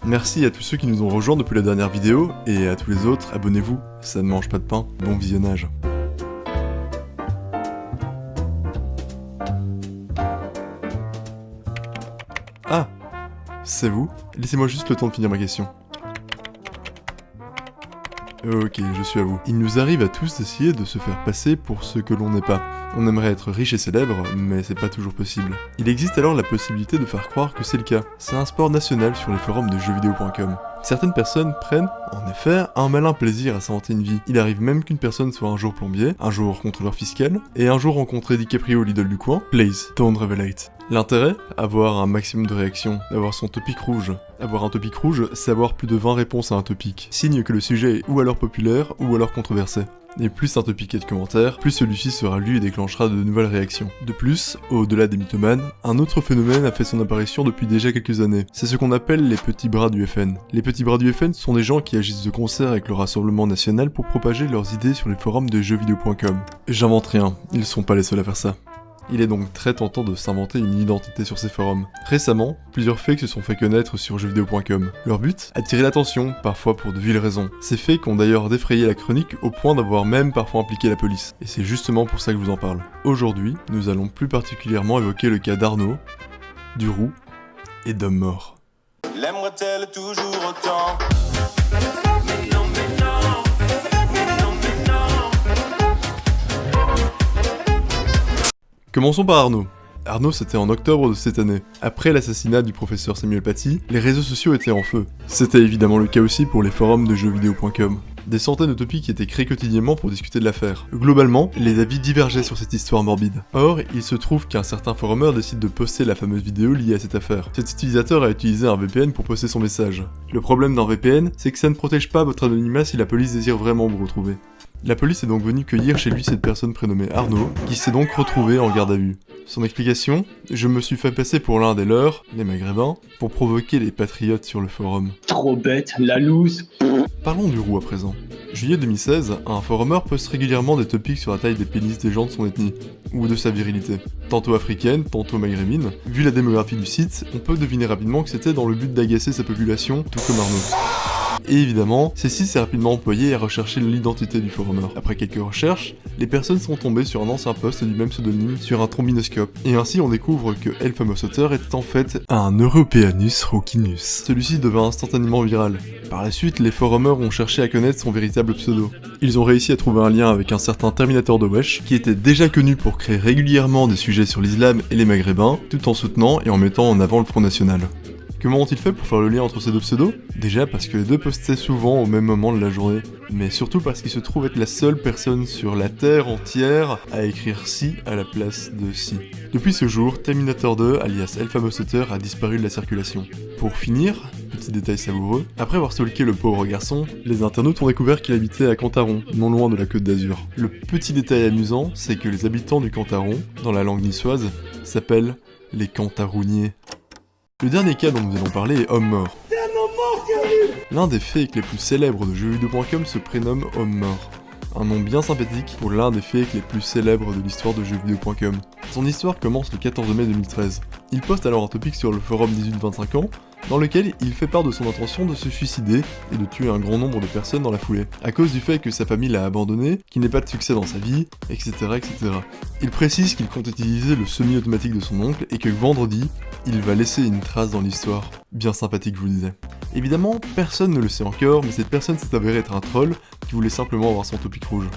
Merci à tous ceux qui nous ont rejoints depuis la dernière vidéo, et à tous les autres, abonnez-vous, ça ne mange pas de pain, bon visionnage. Ah, c'est vous? Laissez-moi juste le temps de finir ma question. Ok, je suis à vous. Il nous arrive à tous d'essayer de se faire passer pour ce que l'on n'est pas. On aimerait être riche et célèbre, mais c'est pas toujours possible. Il existe alors la possibilité de faire croire que c'est le cas. C'est un sport national sur les forums de jeuxvideo.com. Certaines personnes prennent, en effet, un malin plaisir à s'inventer une vie. Il arrive même qu'une personne soit un jour plombier, un jour contrôleur fiscal, et un jour rencontrer DiCaprio, l'idole du coin. Please, don't revelate. L'intérêt? Avoir un maximum de réactions, avoir son topic rouge. Avoir un topic rouge, c'est avoir plus de 20 réponses à un topic. Signe que le sujet est ou alors populaire, ou alors controversé. Et plus un topic est de commentaires, plus celui-ci sera lu et déclenchera de nouvelles réactions. De plus, au-delà des mythomanes, un autre phénomène a fait son apparition depuis déjà quelques années. C'est ce qu'on appelle les petits bras du FN. Les petits bras du FN sont des gens qui agissent de concert avec le Rassemblement National pour propager leurs idées sur les forums de jeuxvideo.com. J'invente rien, ils sont pas les seuls à faire ça. Il est donc très tentant de s'inventer une identité sur ces forums. Récemment, plusieurs fakes se sont fait connaître sur jeuxvideo.com. Leur but? Attirer l'attention, parfois pour de viles raisons. Ces fakes ont d'ailleurs défrayé la chronique au point d'avoir même parfois impliqué la police. Et c'est justement pour ça que je vous en parle. Aujourd'hui, nous allons plus particulièrement évoquer le cas d'Arnaud, du Roux et d'Homme Mort. L'aimerait-elle toujours autant? Commençons par Arnaud. Arnaud, c'était en octobre de cette année. Après l'assassinat du professeur Samuel Paty, les réseaux sociaux étaient en feu. C'était évidemment le cas aussi pour les forums de jeuxvideo.com. Des centaines de topics étaient créés quotidiennement pour discuter de l'affaire. Globalement, les avis divergeaient sur cette histoire morbide. Or, il se trouve qu'un certain forumeur décide de poster la fameuse vidéo liée à cette affaire. Cet utilisateur a utilisé un VPN pour poster son message. Le problème d'un VPN, c'est que ça ne protège pas votre anonymat si la police désire vraiment vous retrouver. La police est donc venue cueillir chez lui cette personne prénommée Arnaud, qui s'est donc retrouvé en garde à vue. Son explication? Je me suis fait passer pour l'un des leurs, les Maghrébins, pour provoquer les patriotes sur le forum. Trop bête, la loose. Parlons du Roux à présent. Juillet 2016, un forumeur poste régulièrement des topics sur la taille des pénis des gens de son ethnie, ou de sa virilité. Tantôt africaine, tantôt maghrébine. Vu la démographie du site, on peut deviner rapidement que c'était dans le but d'agacer sa population, tout comme Arnaud. Et évidemment, ceci s'est rapidement employé à rechercher l'identité du forumeur. Après quelques recherches, les personnes sont tombées sur un ancien post du même pseudonyme sur un trombinoscope. Et ainsi on découvre que El Famosoter était en fait un Europeanus Rockinus. Celui-ci devint instantanément viral. Par la suite, les forumers ont cherché à connaître son véritable pseudo. Ils ont réussi à trouver un lien avec un certain Terminator de Wesh, qui était déjà connu pour créer régulièrement des sujets sur l'islam et les maghrébins, tout en soutenant et en mettant en avant le Front National. Comment ont-ils fait pour faire le lien entre ces deux pseudos? Déjà parce que les deux postaient souvent au même moment de la journée, mais surtout parce qu'il se trouve être la seule personne sur la Terre entière à écrire si à la place de si. Depuis ce jour, Terminator 2, alias El Famosoter, a disparu de la circulation. Pour finir, petit détail savoureux, après avoir stalké le pauvre garçon, les internautes ont découvert qu'il habitait à Cantaron, non loin de la Côte d'Azur. Le petit détail amusant, c'est que les habitants du Cantaron, dans la langue niçoise, s'appellent les Cantarouniers. Le dernier cas dont nous allons parler est Homme Mort. L'un des fakes les plus célèbres de jeuxvideo.com se prénomme Homme Mort. Un nom bien sympathique pour l'un des fakes les plus célèbres de l'histoire de jeuxvideo.com. Son histoire commence le 14 mai 2013. Il poste alors un topic sur le forum 18-25 ans, dans lequel il fait part de son intention de se suicider et de tuer un grand nombre de personnes dans la foulée, à cause du fait que sa famille l'a abandonné, qu'il n'ait pas de succès dans sa vie, etc. etc. Il précise qu'il compte utiliser le semi-automatique de son oncle et que vendredi, il va laisser une trace dans l'histoire. Bien sympathique, je vous le disais. Évidemment, personne ne le sait encore, mais cette personne s'est avérée être un troll qui voulait simplement avoir son topic rouge.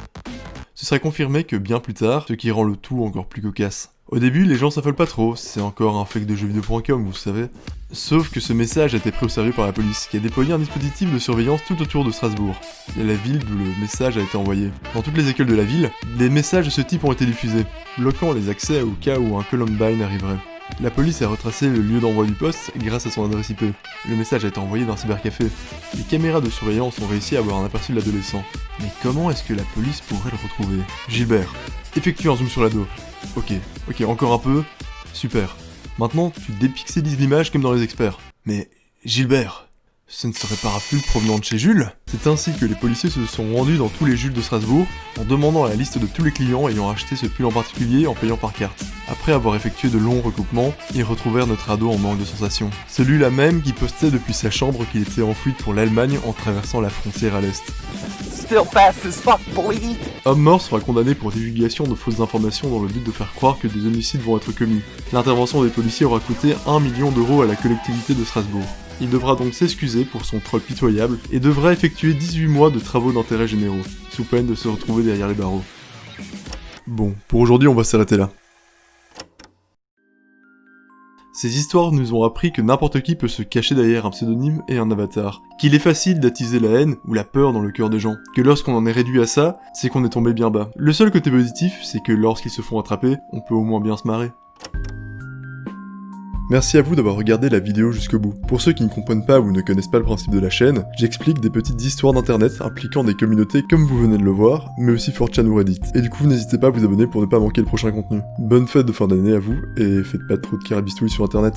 Ce serait confirmé que bien plus tard, ce qui rend le tout encore plus cocasse. Au début, les gens s'affolent pas trop, c'est encore un fake de jeuxvideo.com, vous savez. Sauf que ce message a été pris au sérieux par la police, qui a déployé un dispositif de surveillance tout autour de Strasbourg, et la ville d'où le message a été envoyé. Dans toutes les écoles de la ville, des messages de ce type ont été diffusés, bloquant les accès au cas où un Columbine arriverait. La police a retracé le lieu d'envoi du poste grâce à son adresse IP. Le message a été envoyé d'un cybercafé. Les caméras de surveillance ont réussi à avoir un aperçu de l'adolescent. Mais comment est-ce que la police pourrait le retrouver? Gilbert, effectue un zoom sur l'ado. Ok, encore un peu. Super. Maintenant, tu dépixelises l'image comme dans les experts. Mais Gilbert, Ce ne serait pas un pull provenant de chez Jules? C'est ainsi que les policiers se sont rendus dans tous les Jules de Strasbourg en demandant la liste de tous les clients ayant acheté ce pull en particulier en payant par carte. Après avoir effectué de longs recoupements, ils retrouvèrent notre ado en manque de sensations. Celui-là même qui postait depuis sa chambre qu'il était en fuite pour l'Allemagne en traversant la frontière à l'est. Still fast as fuck, boy. Homme mort sera condamné pour divulgation de fausses informations dans le but de faire croire que des homicides vont être commis. L'intervention des policiers aura coûté 1 million d'euros à la collectivité de Strasbourg. Il devra donc s'excuser pour son troll pitoyable et devra effectuer 18 mois de travaux d'intérêt généraux, sous peine de se retrouver derrière les barreaux. Bon, pour aujourd'hui on va s'arrêter là. Ces histoires nous ont appris que n'importe qui peut se cacher derrière un pseudonyme et un avatar, qu'il est facile d'attiser la haine ou la peur dans le cœur des gens, que lorsqu'on en est réduit à ça, c'est qu'on est tombé bien bas. Le seul côté positif, c'est que lorsqu'ils se font attraper, on peut au moins bien se marrer. Merci à vous d'avoir regardé la vidéo jusqu'au bout. Pour ceux qui ne comprennent pas ou ne connaissent pas le principe de la chaîne, j'explique des petites histoires d'internet impliquant des communautés comme vous venez de le voir, mais aussi 4chan ou Reddit. Et du coup, n'hésitez pas à vous abonner pour ne pas manquer le prochain contenu. Bonne fête de fin d'année à vous, et faites pas trop de carabistouilles sur internet.